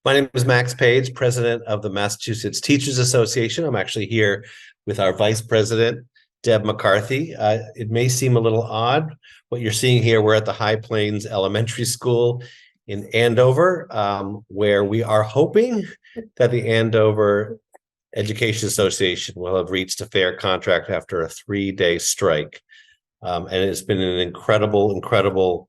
My name is Max Page, president of the Massachusetts Teachers Association. I'm actually here with our vice president, Deb McCarthy. It may seem a little odd what you're seeing here. We're at the High Plains Elementary School in Andover, where we are hoping that the Andover Education Association will have reached a fair contract after a 3-day strike. And it's been an incredible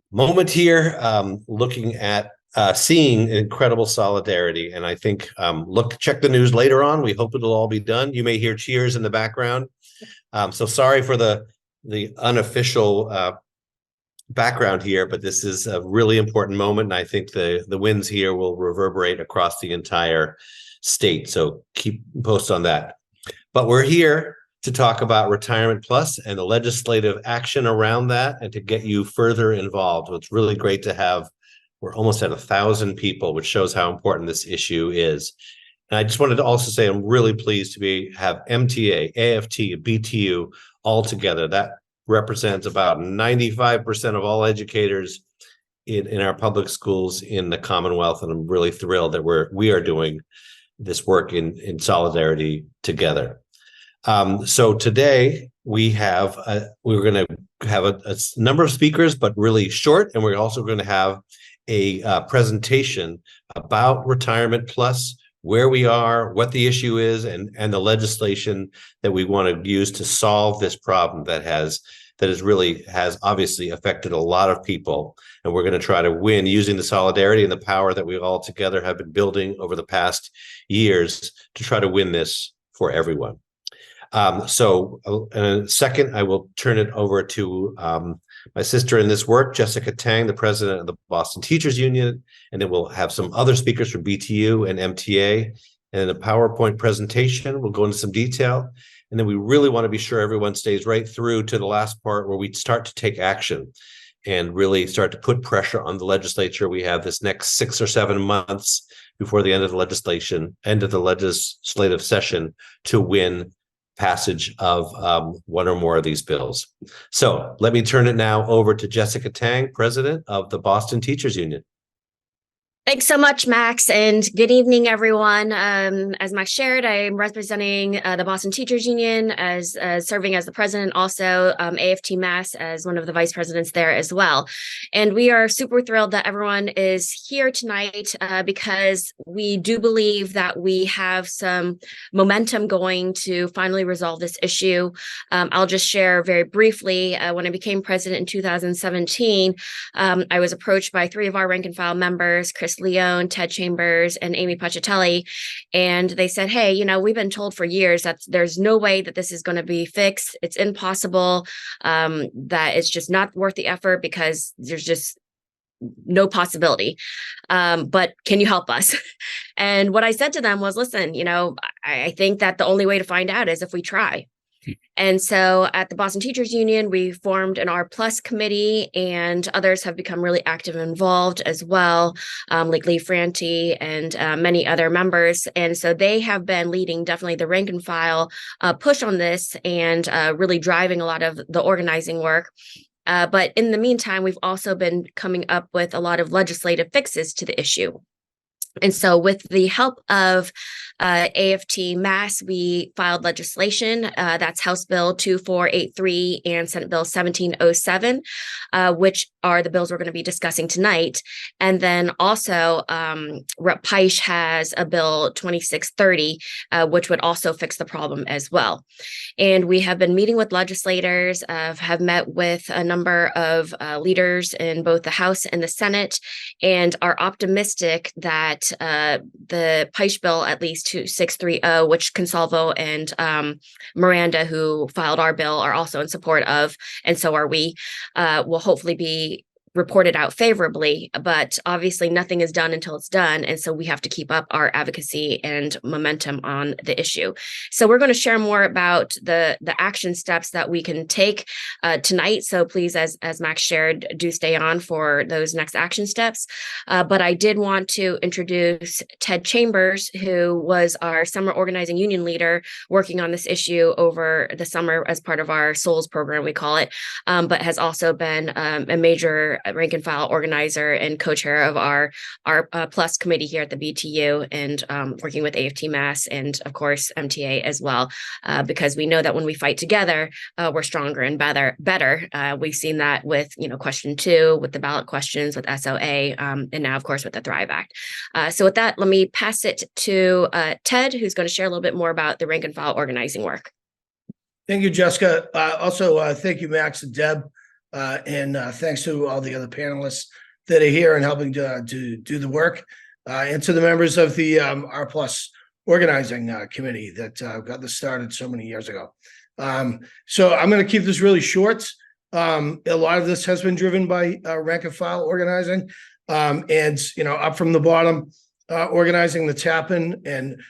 moment here, looking at seeing incredible solidarity. And I think, check the news later on. We hope it'll all be done. You may hear cheers in the background. So sorry for the unofficial background here, but this is a really important moment. And I think the wins here will reverberate across the entire state. So keep posted on that. But we're here to talk about Retirement Plus and the legislative action around that and to get you further involved. It's really great to have. We're almost at 1,000 people, which shows how important this issue is. And I just wanted to also say I'm really pleased to have MTA, AFT, BTU all together. That represents about 95% of all educators in our public schools in the Commonwealth. And I'm really thrilled that we are doing this work in solidarity together. So today we're going to have a number of speakers, but really short. And we're also going to have a presentation about Retirement Plus, where we are, what the issue is, and the legislation that we want to use to solve this problem that has obviously affected a lot of people. And we're going to try to win using the solidarity and the power that we all together have been building over the past years to try to win this for everyone. So in a second, I will turn it over to my sister in this work, Jessica Tang, the president of the Boston Teachers Union, and then we'll have some other speakers from BTU and MTA, and a PowerPoint presentation. We'll go into some detail, and then we really want to be sure everyone stays right through to the last part where we start to take action and really start to put pressure on the legislature. We have this next 6 or 7 months before the end of the legislative session to win passage of one or more of these bills. So let me turn it now over to Jessica Tang, president of the Boston Teachers Union. Thanks so much, Max, and good evening, everyone. As Max shared, I'm representing the Boston Teachers Union as serving as the president, also AFT Mass as one of the vice presidents there as well. And we are super thrilled that everyone is here tonight because we do believe that we have some momentum going to finally resolve this issue. I'll just share very briefly. When I became president in 2017, I was approached by 3 of our rank and file members, Chris Leone, Ted Chambers, and Amy Pacitelli. And they said, hey, we've been told for years that there's no way that this is going to be fixed. It's impossible, that it's just not worth the effort because there's just no possibility. But can you help us? And what I said to them was, listen, I think that the only way to find out is if we try. And so at the Boston Teachers Union, we formed an R Plus committee, and others have become really active and involved as well, like Lee Franti and many other members. And so they have been leading definitely the rank and file push on this and really driving a lot of the organizing work. But in the meantime, we've also been coming up with a lot of legislative fixes to the issue. And so with the help of AFT Mass, we filed legislation. That's House Bill 2483 and Senate Bill 1707, which are the bills we're going to be discussing tonight. And then also Rep. Peisch has a bill 2630, which would also fix the problem as well. And we have been meeting with legislators, have met with a number of leaders in both the House and the Senate, and are optimistic that the Peisch bill, at least 2630, which Consalvo and Miranda, who filed our bill, are also in support of, and so are we, will hopefully be reported out favorably, but obviously nothing is done until it's done. And so we have to keep up our advocacy and momentum on the issue. So we're going to share more about the action steps that we can take tonight. So please, as Max shared, do stay on for those next action steps. But I did want to introduce Ted Chambers, who was our summer organizing union leader working on this issue over the summer as part of our SOULS program, we call it, but has also been a major rank and file organizer and co-chair of our Plus committee here at the BTU, and working with AFT Mass and of course MTA as well, because we know that when we fight together, we're stronger and better. We've seen that with question 2, with the ballot questions, with SOA, and now of course with the Thrive Act. So with that, let me pass it to Ted, who's going to share a little bit more about the rank and file organizing work. Thank you, Jessica. Also, thank you, Max and Deb, and thanks to all the other panelists that are here and helping to do the work, and to the members of the R Plus organizing committee that got this started so many years ago. So I'm going to keep this really short. A lot of this has been driven by rank and file organizing, and up from the bottom, organizing the tap-in, and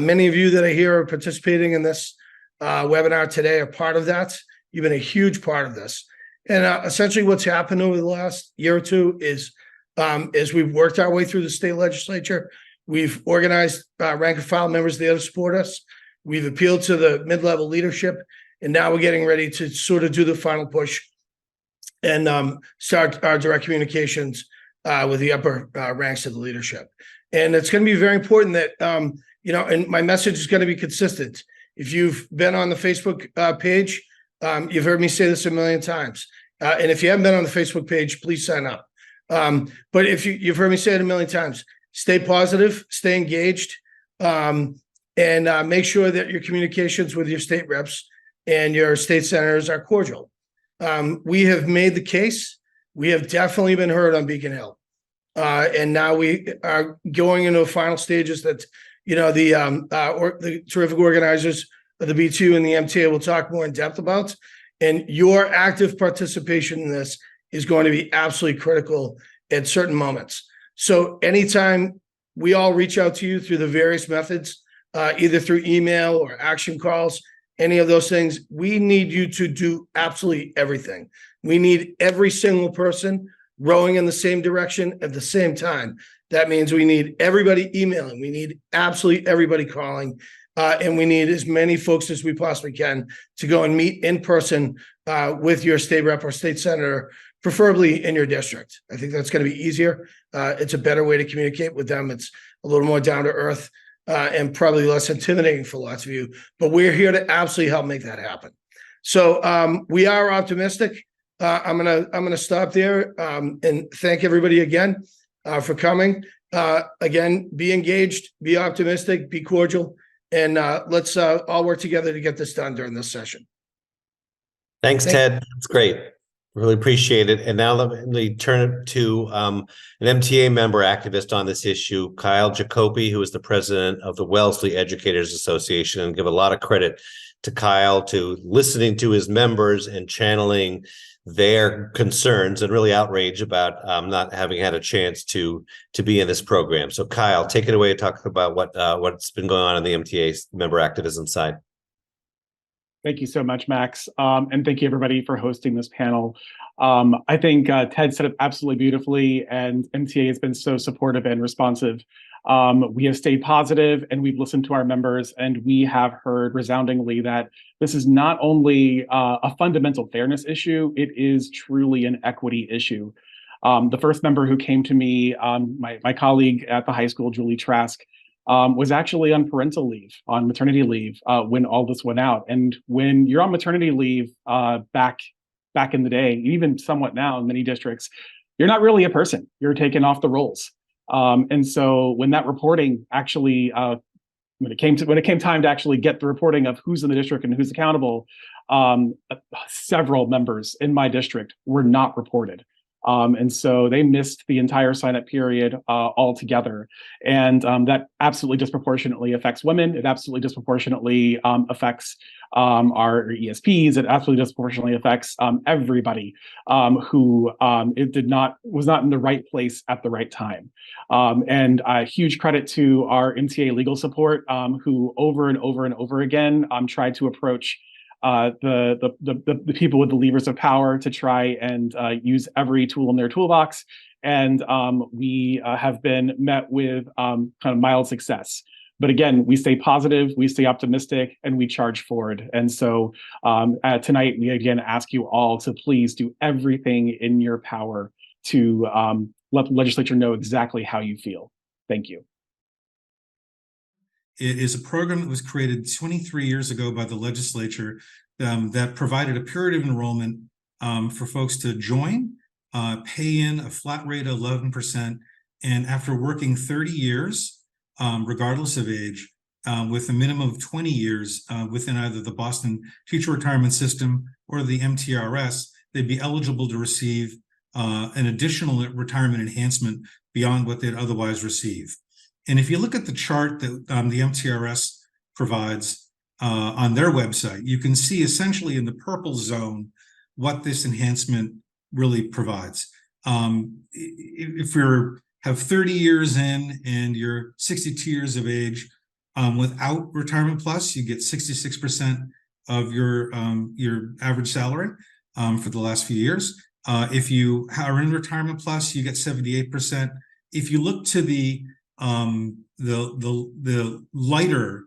many of you that are here are participating in this webinar today are part of that. You've been a huge part of this. And essentially what's happened over the last year or two is as we've worked our way through the state legislature, we've organized rank and file members there to support us. We've appealed to the mid-level leadership, and now we're getting ready to sort of do the final push and start our direct communications with the upper ranks of the leadership. And it's going to be very important that, and my message is going to be consistent. If you've been on the Facebook page, you've heard me say this a million times. And if you haven't been on the Facebook page, please sign up. But if you've heard me say it a million times, stay positive, stay engaged, and make sure that your communications with your state reps and your state senators are cordial. We have made the case. We have definitely been heard on Beacon Hill. And now we are going into the final stages that the terrific organizers of the B2 and the MTA will talk more in depth about. And your active participation in this is going to be absolutely critical at certain moments. So anytime we all reach out to you through the various methods, either through email or action calls, any of those things, we need you to do absolutely everything. We need every single person rowing in the same direction at the same time. That means we need everybody emailing. We need absolutely everybody calling. And we need as many folks as we possibly can to go and meet in person with your state rep or state senator, preferably in your district. I think that's going to be easier. It's a better way to communicate with them. It's a little more down to earth and probably less intimidating for lots of you. But we're here to absolutely help make that happen. So we are optimistic. I'm gonna stop there and thank everybody again for coming. Again, be engaged, be optimistic, be cordial, and let's all work together to get this done during this session. Thanks, Ted. That's great. Really appreciate it. And now let me turn it to an MTA member activist on this issue, Kyle Jacoby, who is the president of the Wellesley Educators Association, and give a lot of credit to Kyle to listening to his members and channeling their concerns and really outrage about not having had a chance to be in this program. So Kyle, take it away and talk about what's been going on the MTA member activism side. Thank you so much, Max. And thank you everybody for hosting this panel. I think Ted said it absolutely beautifully, and MTA has been so supportive and responsive. We have stayed positive and we've listened to our members, and we have heard resoundingly that this is not only a fundamental fairness issue, it is truly an equity issue. The first member who came to me, my colleague at the high school, Julie Trask, was actually on parental leave, on maternity leave, when all this went out. And when you're on maternity leave back in the day, even somewhat now in many districts, you're not really a person. You're taken off the rolls. And so when that reporting actually, when it came time to actually get the reporting of who's in the district and who's accountable, several members in my district were not reported. And so they missed the entire sign-up period altogether. And that absolutely disproportionately affects women. It absolutely disproportionately affects our ESPs. It absolutely disproportionately affects everybody who was not in the right place at the right time. And a huge credit to our MTA legal support, who over and over and over again tried to approach the people with the levers of power to try and use every tool in their toolbox. And we have been met with kind of mild success. But again, we stay positive, we stay optimistic, and we charge forward. And so tonight, we again ask you all to please do everything in your power to let the legislature know exactly how you feel. Thank you. It is a program that was created 23 years ago by the legislature that provided a period of enrollment for folks to join, pay in a flat rate of 11%, and after working 30 years, regardless of age, with a minimum of 20 years within either the Boston Teacher Retirement System or the MTRS, they'd be eligible to receive an additional retirement enhancement beyond what they'd otherwise receive. And if you look at the chart that the MTRS provides on their website, you can see essentially in the purple zone what this enhancement really provides. If you have 30 years in and you're 62 years of age, without Retirement Plus, you get 66% of your average salary for the last few years. If you are in Retirement Plus, you get 78%. If you look to the lighter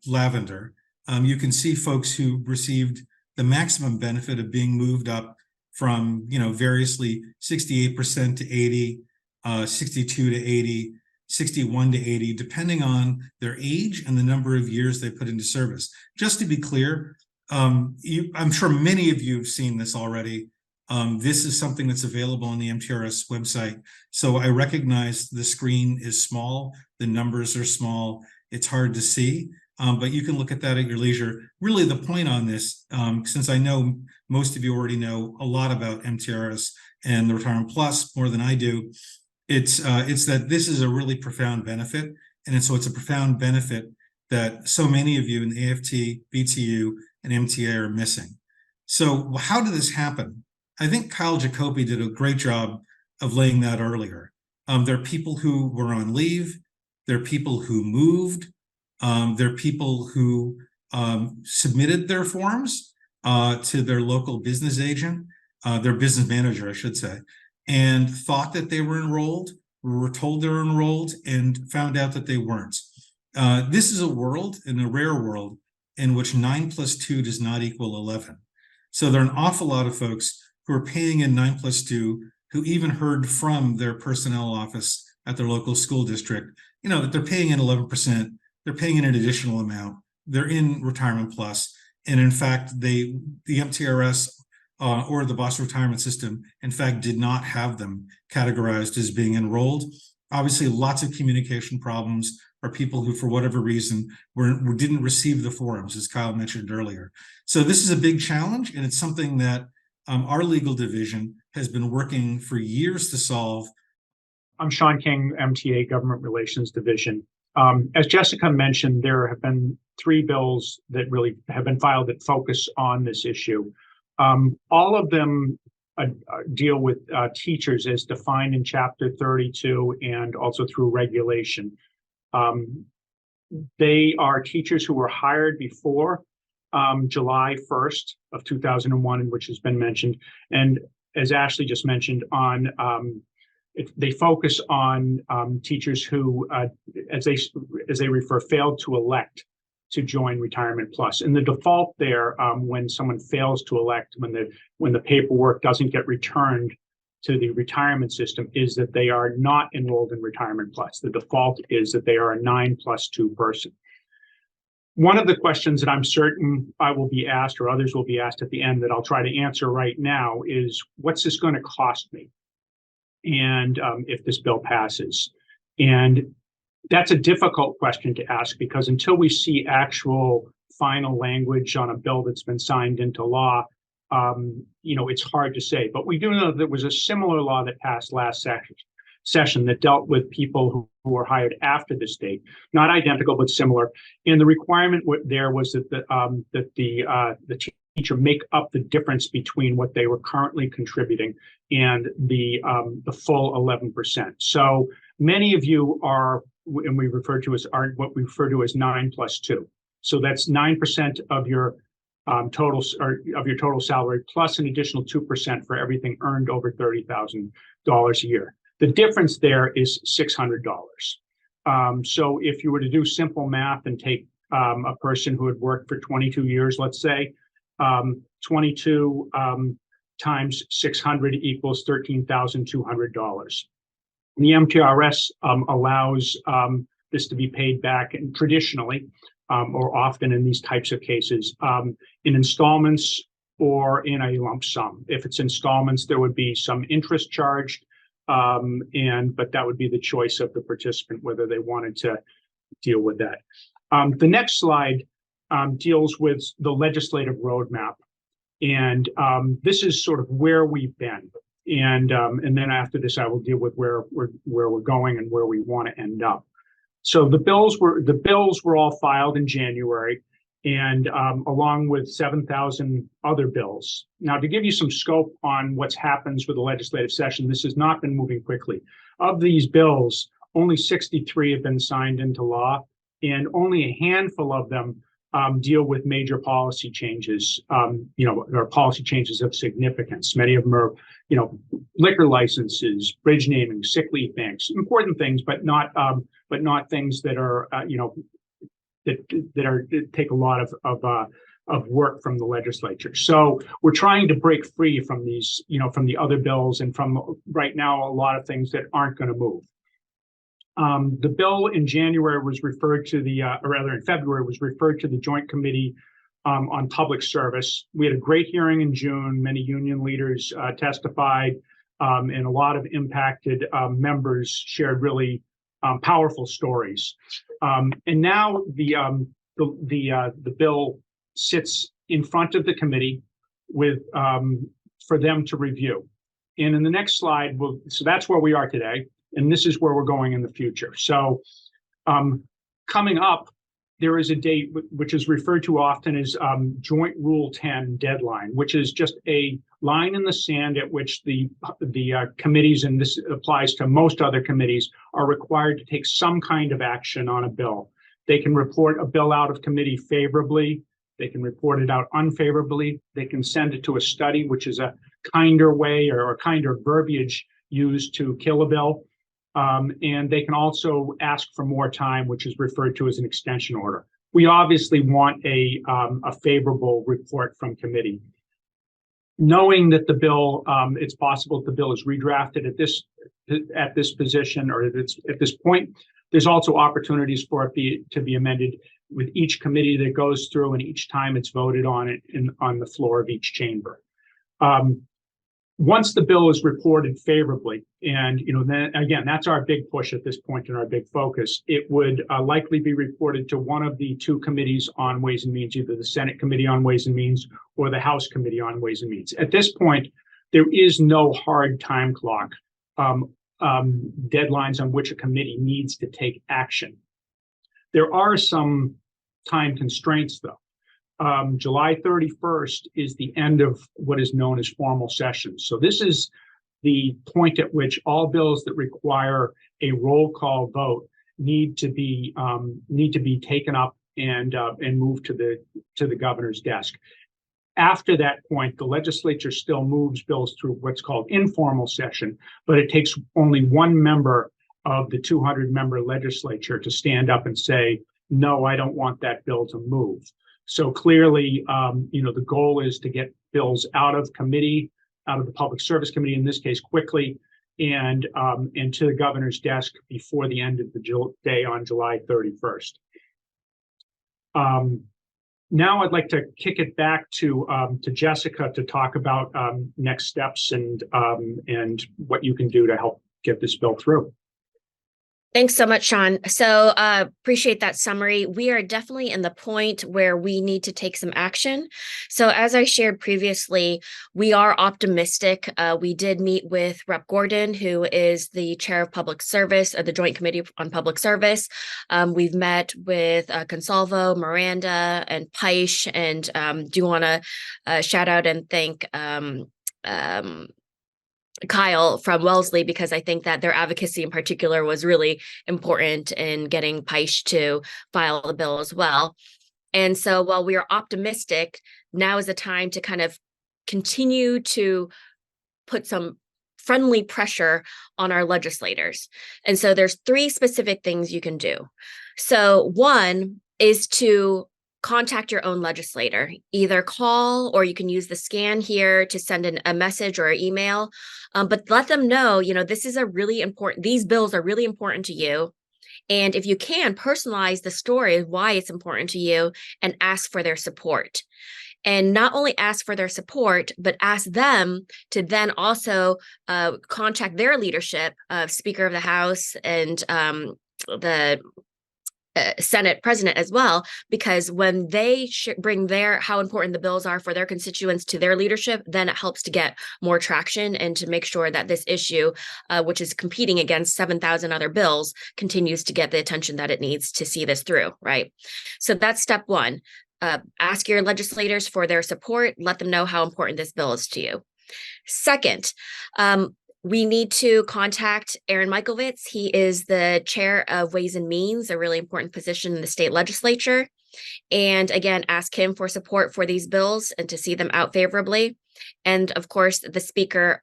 lavender, you can see folks who received the maximum benefit of being moved up from, variously 68% to 80, 62 to 80, 61 to 80, depending on their age and the number of years they put into service. Just to be clear, I'm sure many of you have seen this already. This is something that's available on the MTRS website. So I recognize the screen is small, the numbers are small, it's hard to see, but you can look at that at your leisure. Really the point on this, since I know most of you already know a lot about MTRS and the Retirement Plus more than I do, it's that this is a really profound benefit. And so it's a profound benefit that so many of you in AFT, BTU, and MTA are missing. So how did this happen? I think Kyle Jacoby did a great job of laying that earlier. There are people who were on leave. There are people who moved. There are people who submitted their forms to their local business agent, their business manager, I should say, and thought that they were enrolled, were told they were enrolled, and found out that they weren't. This is a world, in a rare world, in which 9 plus 2 does not equal 11. So there are an awful lot of folks who are paying in 9 plus 2, who even heard from their personnel office at their local school district, that they're paying in 11%, they're paying in an additional amount, they're in Retirement Plus, and in fact, the MTRS or the Boston Retirement System, in fact, did not have them categorized as being enrolled. Obviously, lots of communication problems, or people who, for whatever reason, didn't receive the forms, as Kyle mentioned earlier. So this is a big challenge, and it's something that our legal division has been working for years to solve. I'm Sean King, MTA Government Relations Division. As Jessica mentioned, there have been 3 bills that really have been filed that focus on this issue. All of them deal with teachers as defined in Chapter 32 and also through regulation. They are teachers who were hired before July 1st of 2001, which has been mentioned. And as Ashley just mentioned, they focus on teachers who, as they refer, failed to elect to join Retirement Plus. And the default there, when someone fails to elect, when the paperwork doesn't get returned to the retirement system, is that they are not enrolled in Retirement Plus. The default is that they are a 9 plus 2 person. One of the questions that I'm certain I will be asked, or others will be asked at the end, that I'll try to answer right now is, what's this going to cost me? And if this bill passes. And that's a difficult question to ask, because until we see actual final language on a bill that's been signed into law, it's hard to say. But we do know there was a similar law that passed last session that dealt with people who were hired after this date, not identical but similar. And the requirement there was that the teacher make up the difference between what they were currently contributing and the full 11%. So many of you are, and we refer to as what we refer to as 9 plus 2. So that's 9% of your total salary plus an additional 2% for everything earned over $30,000 a year. The difference there is $600. So if you were to do simple math and take a person who had worked for 22 years, let's say, 22 times 600 equals $13,200. The MTRS allows this to be paid back, and traditionally, or often in these types of cases, in installments or in a lump sum. If it's installments, there would be some interest charged, but that would be the choice of the participant, whether they wanted to deal with that. The next slide deals with the legislative roadmap. And this is sort of where we've been. And then after this, I will deal with where we're going and where we want to end up. So the bills were all filed in January, and along with 7,000 other bills. Now, to give you some scope on what's happens with the legislative session, this has not been moving quickly. Of these bills, only 63 have been signed into law, and only a handful of them deal with major policy changes, or policy changes of significance. Many of them are, liquor licenses, bridge naming, sick leave banks, important things, but not things that are, that take a lot of work from the legislature. So we're trying to break free from these, from the other bills and from right now a lot of things that aren't going to move. The bill in January was referred to or rather in February was referred to the Joint Committee on Public Service. We had a great hearing in June. Many union leaders testified, and a lot of impacted members shared really powerful stories. And now the bill sits in front of the committee with for them to review. And in the next slide, so that's where we are today. And this is where we're going in the future. So coming up, there is a date which is referred to often as Joint Rule 10 deadline, which is just a line in the sand at which the committees, and this applies to most other committees, are required to take some kind of action on a bill. They can report a bill out of committee favorably. They can report it out unfavorably. They can send it to a study, which is a kinder way or a kinder verbiage used to kill a bill. And they can also ask for more time, which is referred to as an extension order. We obviously want a favorable report from committee. Knowing that the bill, it's possible that the bill is redrafted at this position or at this point, there's also opportunities for it to be amended with each committee that goes through, and each time it's voted on it on the floor of each chamber. Once the bill is reported favorably, and then again, that's our big push at this point and our big focus, it would likely be reported to one of the two committees on Ways and Means, either the Senate Committee on Ways and Means or the House Committee on Ways and Means. At this point, there is no hard time clock, deadlines on which a committee needs to take action. There are some time constraints, though. July 31st is the end of what is known as formal sessions. So this is the point at which all bills that require a roll call vote need to be taken up and moved to the governor's desk. After that point, the legislature still moves bills through what's called informal session, but it takes only one member of the 200-member legislature to stand up and say, no, I don't want that bill to move. So clearly, the goal is to get bills out of committee, out of the Public Service Committee in this case, quickly, and to the governor's desk before the end of the day on July 31st. Now I'd like to kick it back to Jessica to talk about next steps and what you can do to help get this bill through. Thanks so much, Sean. So appreciate that summary. We are definitely in the point where we need to take some action. So as I shared previously, we are optimistic. We did meet with Rep. Gordon, who is the chair of public service of the Joint Committee on Public Service. We've met with Consalvo, Miranda, and Paish, and do want to shout out and thank Kyle from Wellesley, because I think that their advocacy in particular was really important in getting Paish to file the bill as well. And so while we are optimistic, now is the time to kind of continue to put some friendly pressure on our legislators. And so there's three specific things you can do. So one is to contact your own legislator. Either call, or you can use the scan here to send a message or an email. But let them know, this is these bills are really important to you. And if you can, personalize the story of why it's important to you and ask for their support. And not only ask for their support, but ask them to then also contact their leadership, Speaker of the House and the Senate president as well, because when they bring how important the bills are for their constituents to their leadership, then it helps to get more traction and to make sure that this issue, which is competing against 7,000 other bills, continues to get the attention that it needs to see this through, right? So that's step one. Ask your legislators for their support. Let them know how important this bill is to you. Second, we need to contact Aaron Michaelwitz. He is the chair of Ways and Means, a really important position in the state legislature. And again, ask him for support for these bills and to see them out favorably. And of course, the speaker,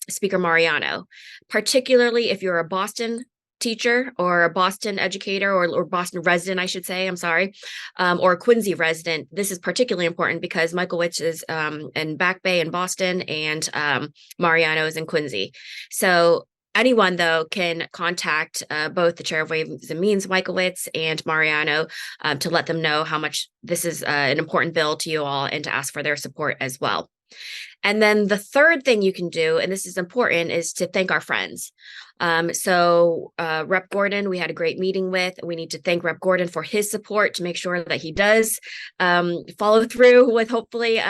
Speaker Mariano, particularly if you're a Boston teacher or a Boston educator or Boston resident, I should say, I'm sorry, or a Quincy resident. This is particularly important because Michaelwitz is in Back Bay in Boston and Mariano is in Quincy. So anyone, though, can contact both the chair of Ways and Means, Michaelwitz, and Mariano to let them know how much this is an important bill to you all and to ask for their support as well. And then the third thing you can do, and this is important, is to thank our friends. So Rep. Gordon, we had a great meeting with. We need to thank Rep. Gordon for his support to make sure that he does follow through with hopefully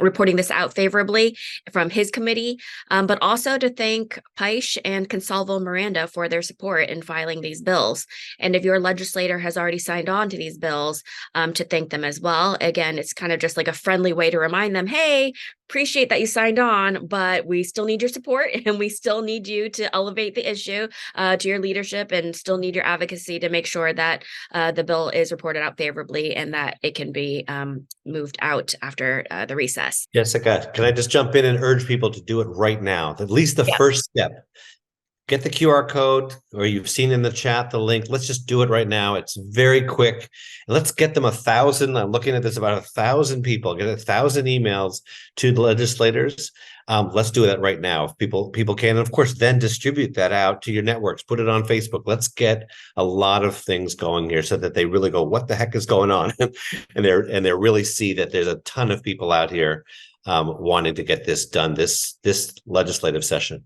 reporting this out favorably from his committee, but also to thank Paish and Consalvo Miranda for their support in filing these bills. And if your legislator has already signed on to these bills, to thank them as well. Again, it's kind of just like a friendly way to remind them, hey, appreciate that you signed on, but we still need your support and we still need you to elevate the issue to your leadership and still need your advocacy to make sure that the bill is reported out favorably and that it can be moved out after the recess. Jessica, can I just jump in and urge people to do it right now? At least the first step. Get the QR code, or you've seen in the chat the link. Let's just do it right now. It's very quick. And let's get them 1,000. I'm looking at this, about 1,000 people. Get 1,000 emails to the legislators. Let's do that right now if people can. And of course, then distribute that out to your networks. Put it on Facebook. Let's get a lot of things going here so that they really go, what the heck is going on? and they really see that there's a ton of people out here wanting to get this done this legislative session.